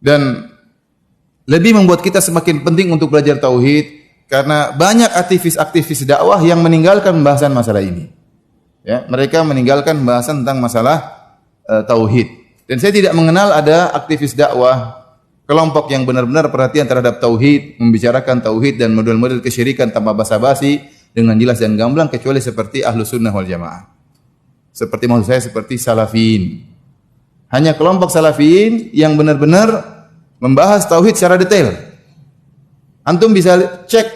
Dan lebih membuat kita semakin penting untuk belajar tauhid karena banyak aktivis-aktivis dakwah yang meninggalkan pembahasan masalah ini. Ya, mereka meninggalkan pembahasan tentang masalah tauhid. Dan saya tidak mengenal ada aktivis dakwah kelompok yang benar-benar perhatian terhadap tauhid, membicarakan tauhid dan model-model kesyirikan tanpa basa-basi dengan jelas dan gamblang kecuali seperti Ahlus Sunnah wal Jamaah. Seperti maksud saya seperti Salafin. Hanya kelompok Salafin yang benar-benar membahas tauhid secara detail. Antum bisa cek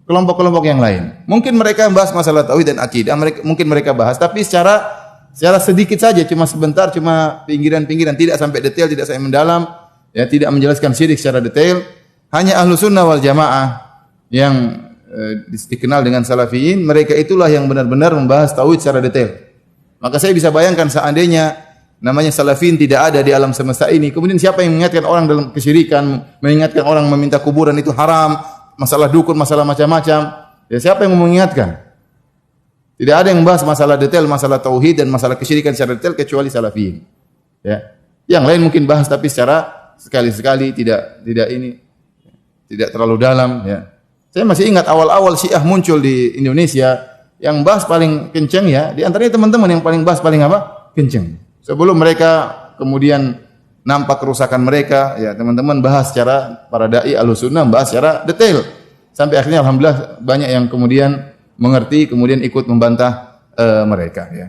kelompok-kelompok yang lain. Mungkin mereka membahas masalah tauhid dan akidah, mungkin mereka bahas, tapi secara sedikit saja, cuma sebentar, cuma pinggiran-pinggiran, tidak sampai detail, tidak sampai mendalam, ya, tidak menjelaskan syirik secara detail. Hanya Ahlus Sunnah wal Jamaah yang dikenal dengan Salafiyin, mereka itulah yang benar-benar membahas tauhid secara detail. Maka saya bisa bayangkan seandainya namanya Salafin tidak ada di alam semesta ini, kemudian siapa yang mengingatkan orang dalam kesyirikan, mengingatkan orang meminta kuburan itu haram, masalah dukun, masalah macam-macam, ya siapa yang mengingatkan? Tidak ada yang membahas masalah detail, masalah tauhid dan masalah kesyirikan secara detail kecuali Salafin. Ya. Yang lain mungkin bahas tapi secara sekali-sekali, tidak terlalu dalam, ya. Saya masih ingat awal-awal Syiah muncul di Indonesia, yang bahas paling kenceng, ya, di antaranya teman-teman yang paling bahas paling apa? Kenceng. Sebelum mereka kemudian nampak kerusakan mereka, ya teman-teman bahas secara, para dai Ahlussunnah bahas secara detail. Sampai akhirnya alhamdulillah banyak yang kemudian mengerti, kemudian ikut membantah mereka, ya.